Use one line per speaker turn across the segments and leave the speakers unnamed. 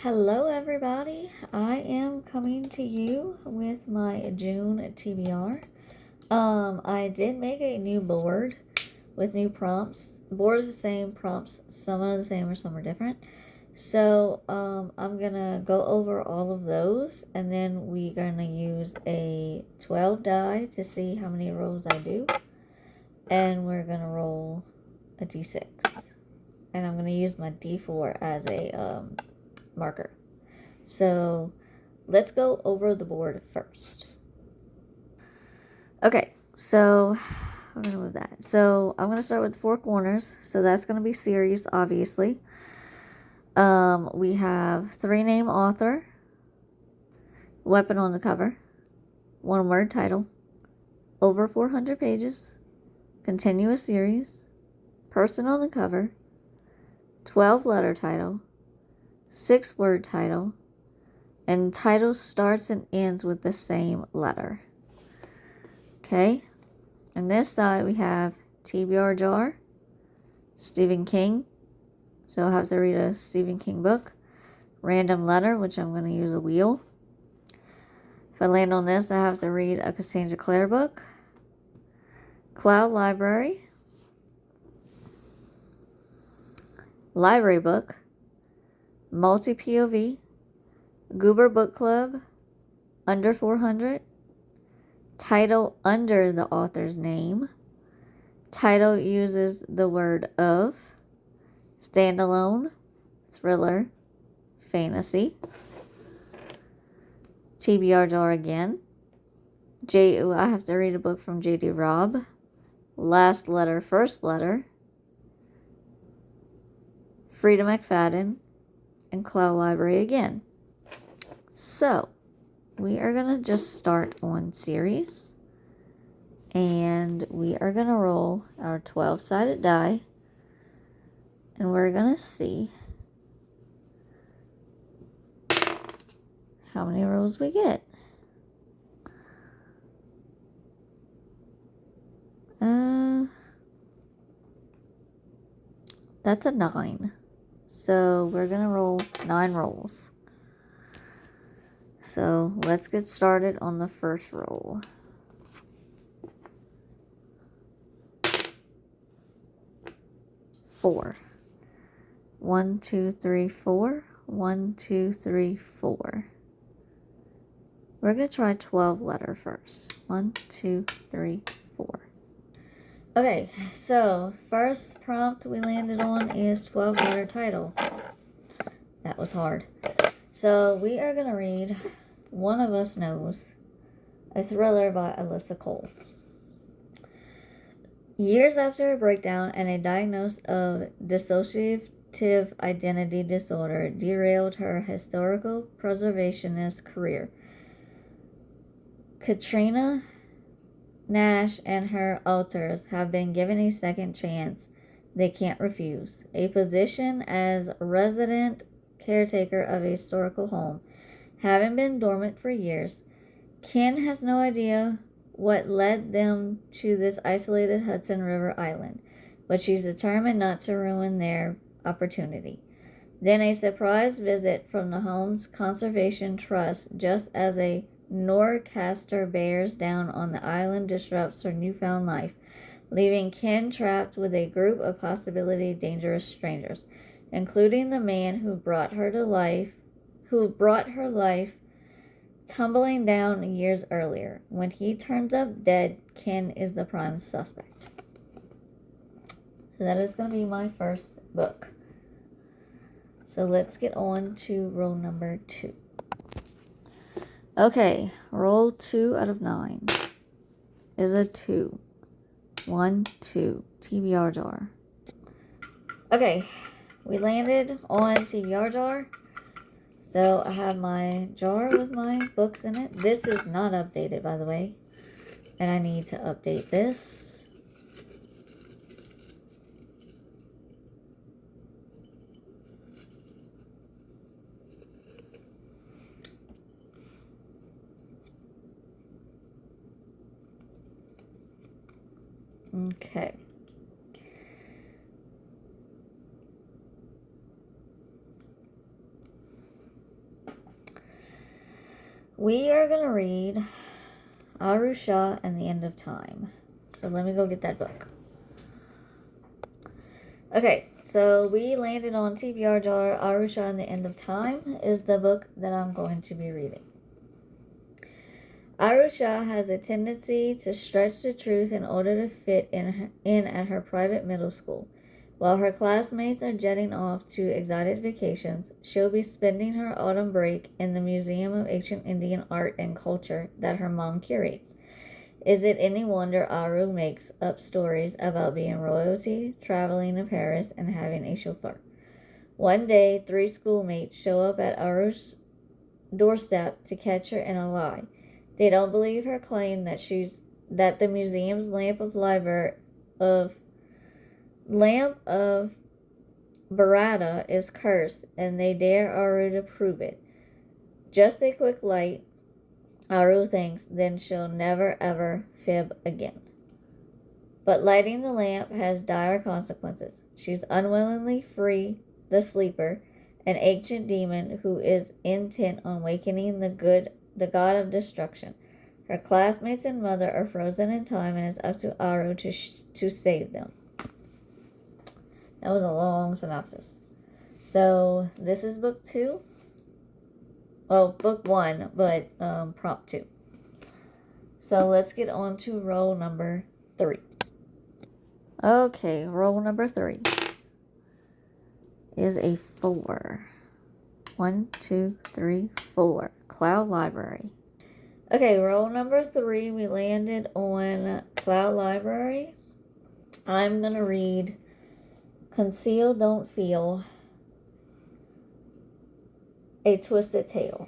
Hello, everybody. I am coming to you with my June TBR. I did make a new board with new prompts. The board is the same, prompts some are the same or some are different. So, I'm gonna go over all of those, and then we're gonna use a 12 die to see how many rolls I do. And we're gonna roll a d6. And I'm gonna use my d4 as a marker. So let's go over the board first. Okay, so I'm going to move that. So I'm going to start with 4 corners. So that's going to be series, obviously. We have 3 name author, weapon on the cover, 1 word title, over 400 pages, continuous series, person on the cover, 12 letter title, 6 word title, and title starts and ends with the same letter. Okay, on this side we have TBR jar, Stephen King, so I'll have to read a Stephen King book, random letter, which I'm going to use a wheel. If I land on this, I have to read a Cassandra Clare book, Cloud Library, library book, multi-POV, Goober Book Club, under 400, title under the author's name, title uses the word of, standalone, thriller, fantasy, TBR jar again, I have to read a book from J.D. Robb, last letter, first letter, Frida McFadden, and Cloud Library again. So, we are going to just start on series. And we are going to roll our 12-sided die. And we're going to see how many rolls we get. That's a 9. So we're going to roll 9 rolls. So let's get started on the first roll. Four. 1, 2, 3, 4. 1, 2, 3, 4. We're going to try 12 letter first. 1, 2, 3, 4. Okay, so first prompt we landed on is 12 letter title. That was hard. So we are going to read One of Us Knows, a thriller by Alyssa Cole. Years after a breakdown and a diagnosis of dissociative identity disorder derailed her historical preservationist career, Katrina Nash and her alters have been given a second chance they can't refuse, a position as resident caretaker of a historical home. Having been dormant for years, Ken has no idea what led them to this isolated Hudson River island, but she's determined not to ruin their opportunity. Then a surprise visit from the home's conservation trust just as a Norcaster bears down on the island disrupts her newfound life, leaving Ken trapped with a group of possibly dangerous strangers, including the man who brought her life tumbling down years earlier. When he turns up dead, Ken is the prime suspect. So that is going to be my first book. So let's get on to roll number 2. Okay, roll 2 out of 9 is a 2. 1, 2, TBR jar. Okay, we landed on TBR jar. So I have my jar with my books in it. This is not updated, by the way. And I need to update this. Okay. We are going to read Arusha and the End of Time. So let me go get that book. Okay, so we landed on TBR Jar. Arusha and the End of Time is the book that I'm going to be reading. Arusha has a tendency to stretch the truth in order to fit in at her private middle school. While her classmates are jetting off to exotic vacations, she'll be spending her autumn break in the Museum of Ancient Indian Art and Culture that her mom curates. Is it any wonder Aru makes up stories about being royalty, traveling to Paris, and having a chauffeur? One day, 3 schoolmates show up at Aru's doorstep to catch her in a lie. They don't believe her claim that the museum's lamp of Barada is cursed, and they dare Aru to prove it. Just a quick light, Aru thinks, then she'll never ever fib again. But lighting the lamp has dire consequences. She's unwillingly free the sleeper, an ancient demon who is intent on awakening the god of destruction. Her classmates and mother are frozen in time, and it's up to Aru to save them. That was a long synopsis. So this is book 2. Well, book 1, but prompt 2. So let's get on to roll number 3. Okay, roll number 3 is a 4. 1, 2, 3, 4. Cloud Library. Okay, roll number 3, we landed on Cloud Library. I'm going to read Conceal, Don't Feel, A Twisted Tale.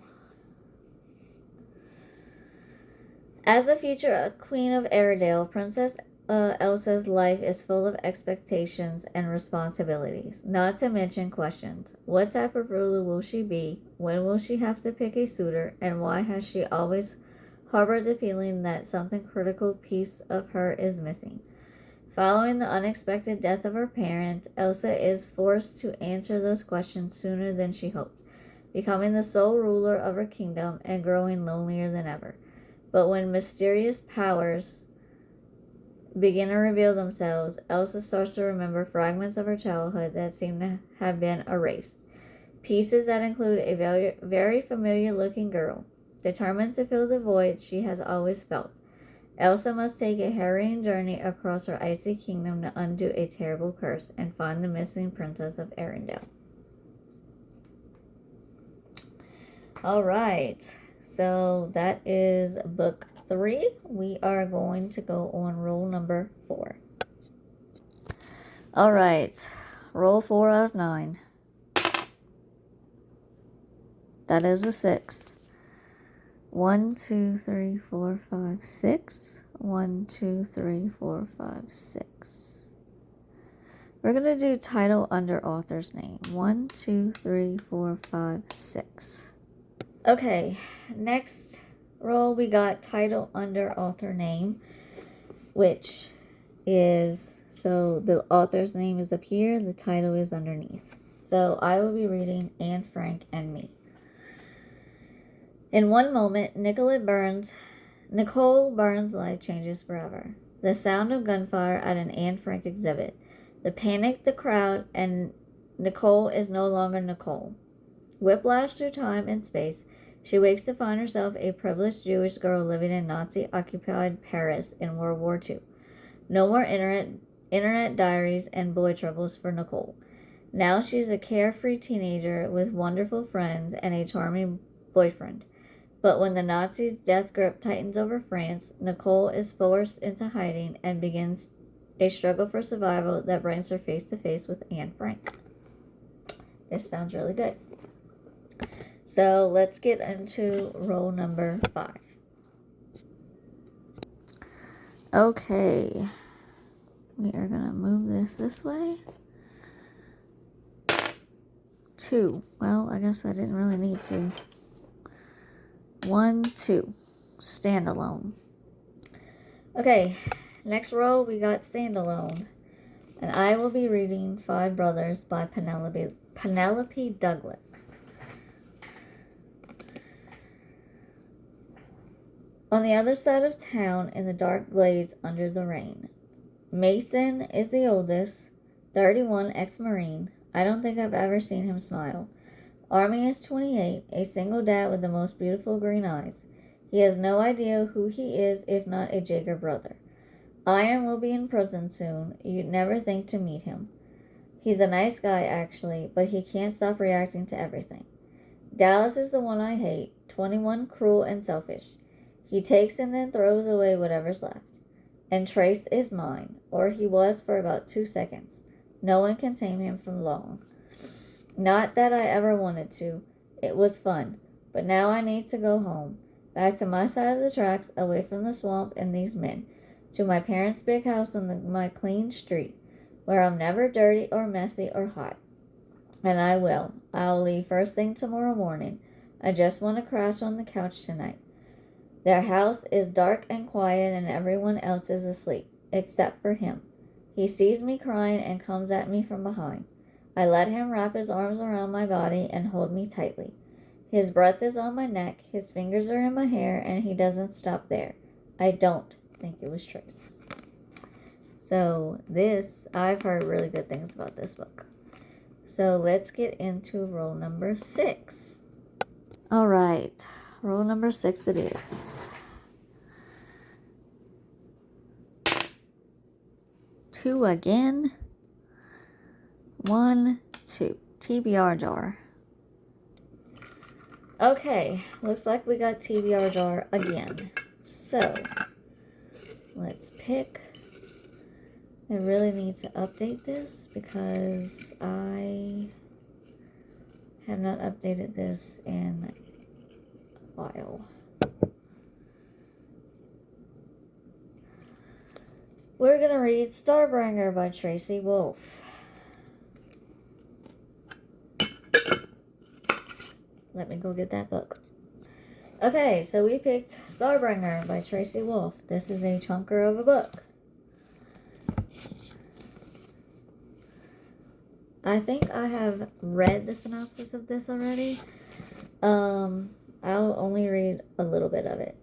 As the future queen of Airedale, Princess Elsa's life is full of expectations and responsibilities, not to mention questions. What type of ruler will she be? When will she have to pick a suitor? And why has she always harbored the feeling that something critical piece of her is missing? Following the unexpected death of her parents, Elsa is forced to answer those questions sooner than she hoped, becoming the sole ruler of her kingdom and growing lonelier than ever. But when mysterious powers begin to reveal themselves, Elsa starts to remember fragments of her childhood that seem to have been erased. Pieces that include a very familiar-looking girl, determined to fill the void she has always felt. Elsa must take a harrowing journey across her icy kingdom to undo a terrible curse and find the missing princess of Arendelle. Alright, so that is book 3. We are going to go on roll number 4. Alright, roll 4 out of 9. That is a 6. 1, 2, 3, 4, 5, 6. 1, 2, 3, 4, 5, 6. We're going to do title under author's name. 1, 2, 3, 4, 5, 6. Okay, next roll we got title under author name, which is, so the author's name is up here, the title is underneath. So I will be reading Anne Frank and Me. In one moment, Nicole Burns' life changes forever. The sound of gunfire at an Anne Frank exhibit. The panic, the crowd, and Nicole is no longer Nicole. Whiplash through time and space, she wakes to find herself a privileged Jewish girl living in Nazi-occupied Paris in World War II. No more internet diaries and boy troubles for Nicole. Now she's a carefree teenager with wonderful friends and a charming boyfriend. But when the Nazis' death grip tightens over France, Nicole is forced into hiding and begins a struggle for survival that brings her face to face with Anne Frank. This sounds really good. So let's get into roll number 5. Okay. We are going to move this way. 2. Well, I guess I didn't really need to. 1, 2. Standalone. Okay, next row we got Standalone. And I will be reading 5 Brothers by Penelope Douglas. On the other side of town, in the dark glades under the rain. Mason is the oldest, 31, ex-Marine. I don't think I've ever seen him smile. Army is 28, a single dad with the most beautiful green eyes. He has no idea who he is if not a Jaeger brother. Iron will be in prison soon. You'd never think to meet him. He's a nice guy, actually, but he can't stop reacting to everything. Dallas is the one I hate, 21, cruel and selfish. He takes and then throws away whatever's left. And Trace is mine, or he was for about 2 seconds. No one can tame him from long. Not that I ever wanted to. It was fun. But now I need to go home. Back to my side of the tracks, away from the swamp and these men. To my parents' big house on my clean street, where I'm never dirty or messy or hot. And I will. I'll leave first thing tomorrow morning. I just want to crash on the couch tonight. Their house is dark and quiet and everyone else is asleep, except for him. He sees me crying and comes at me from behind. I let him wrap his arms around my body and hold me tightly. His breath is on my neck, his fingers are in my hair, and he doesn't stop there. I don't think it was Trace. So I've heard really good things about this book. So let's get into rule number 6. All right. Rule number 6 it is. 2 again. 1, 2. TBR jar. Okay, looks like we got TBR jar again. So, let's pick. I really need to update this because I have not updated this in while. We're going to read Starbringer by Tracy Wolff. Let me go get that book. Okay, so we picked Starbringer by Tracy Wolff. This is a chunker of a book. I think I have read the synopsis of this already. I'll only read a little bit of it.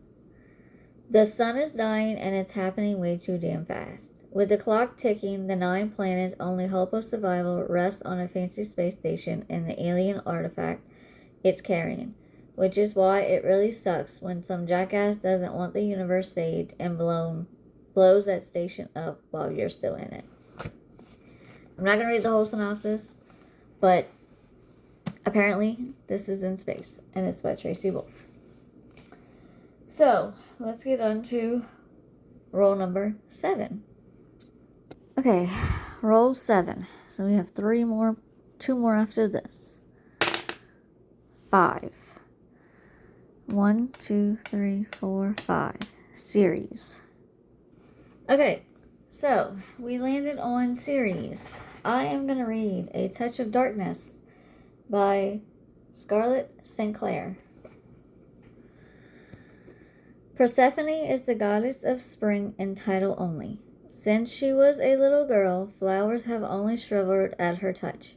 The sun is dying and it's happening way too damn fast. With the clock ticking, the 9 planets' only hope of survival rests on a fancy space station and the alien artifact it's carrying, which is why it really sucks when some jackass doesn't want the universe saved and blows that station up while you're still in it. I'm not going to read the whole synopsis, but apparently this is in space, and it's by Tracy Wolff. So, let's get on to roll number 7. Okay, roll 7. So we have 2 more after this. 5. 1, 2, 3, 4, 5. Series. Okay, so we landed on series. I am going to read A Touch of Darkness by Scarlett St. Clair. Persephone is the goddess of spring in title only. Since she was a little girl, flowers have only shriveled at her touch.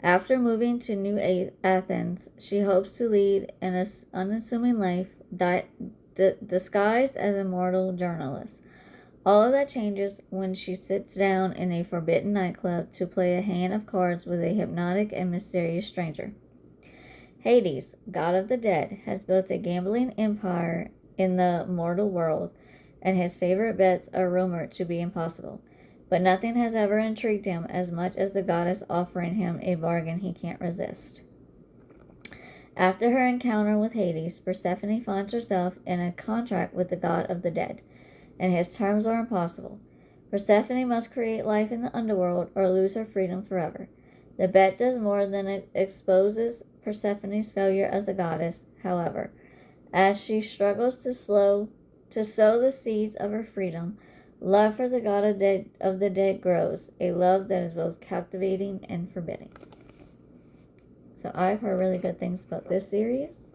After moving to New Athens, she hopes to lead an unassuming life disguised as a mortal journalist. All of that changes when she sits down in a forbidden nightclub to play a hand of cards with a hypnotic and mysterious stranger. Hades, god of the dead, has built a gambling empire in the mortal world, and his favorite bets are rumored to be impossible. But nothing has ever intrigued him as much as the goddess offering him a bargain he can't resist. After her encounter with Hades, Persephone finds herself in a contract with the god of the dead, and his terms are impossible. Persephone must create life in the underworld or lose her freedom forever. The bet does more than it exposes Persephone's failure as a goddess, however. As she struggles to sow the seeds of her freedom, love for the god of the dead grows, a love that is both captivating and forbidding. So I've heard really good things about this series.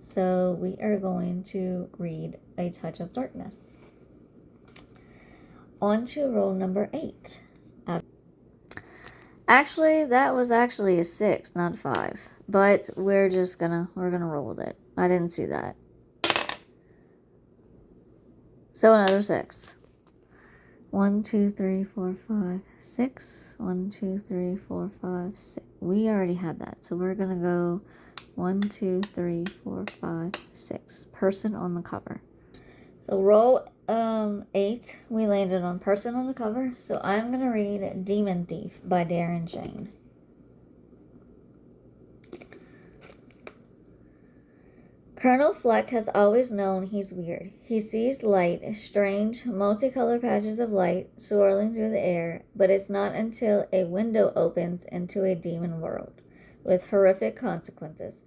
So we are going to read A Touch of Darkness. On to roll number 8. Actually, that was actually a 6, not 5. But we're gonna roll with it. I didn't see that. So another 6. 1, 2, 3, 4, 5, 6. 1, 2, 3, 4, 5, 6. We already had that. So we're going to go 1, 2, 3, 4, 5, 6. Person on the cover. So roll 8. We landed on person on the cover. So I'm going to read Demon Thief by Darren Shane. Colonel Fleck has always known he's weird. He sees light, strange, multicolored patches of light swirling through the air, but it's not until a window opens into a demon world, with horrific consequences,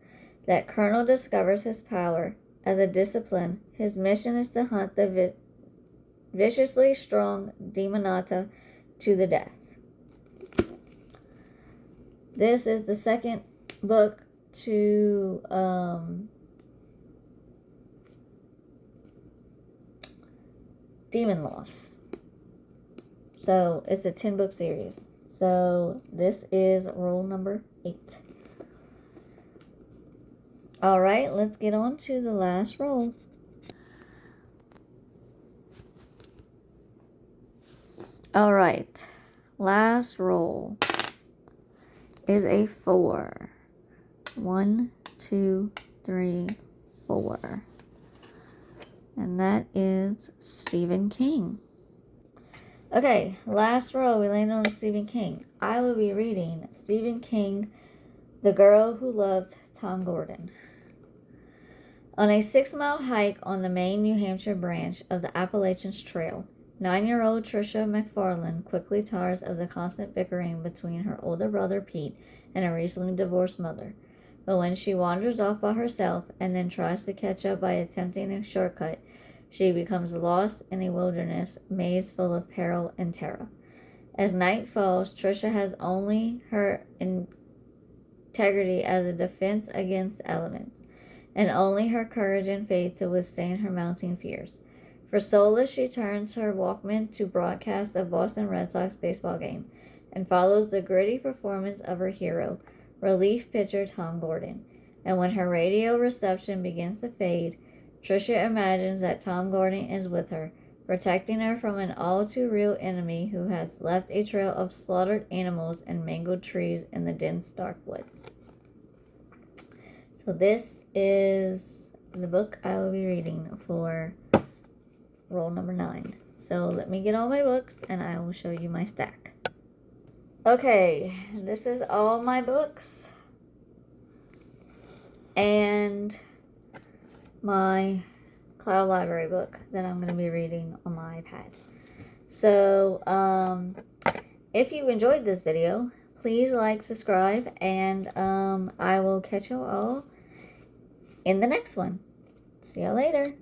that Colonel discovers his power. As a discipline, his mission is to hunt the viciously strong Demonata to the death. This is the second book to Demon Loss. So it's a 10-book series. So this is roll number 8. Alright, let's get on to the last roll. Alright, last roll is a 4. 1, 2, 3, 4. And that is Stephen King. Okay, last row, we landed on Stephen King. I will be reading Stephen King, The Girl Who Loved Tom Gordon. On a 6-mile hike on the Maine, New Hampshire branch of the Appalachians Trail, 9-year-old Tricia McFarland quickly tires of the constant bickering between her older brother Pete and her recently divorced mother. But when she wanders off by herself and then tries to catch up by attempting a shortcut, she becomes lost in a wilderness maze full of peril and terror. As night falls, Tricia has only her integrity as a defense against the elements, and only her courage and faith to withstand her mounting fears. For solace, she turns her Walkman to broadcast a Boston Red Sox baseball game and follows the gritty performance of her hero, relief pitcher Tom Gordon. And when her radio reception begins to fade, Tricia imagines that Tom Gordon is with her, protecting her from an all-too-real enemy who has left a trail of slaughtered animals and mangled trees in the dense, dark woods. So this is the book I will be reading for roll number 9. So let me get all my books and I will show you my stack. Okay, this is all my books and my Cloud Library book that I'm going to be reading on my iPad. So, if you enjoyed this video, please like, subscribe, and I will catch you all in the next one. See you later.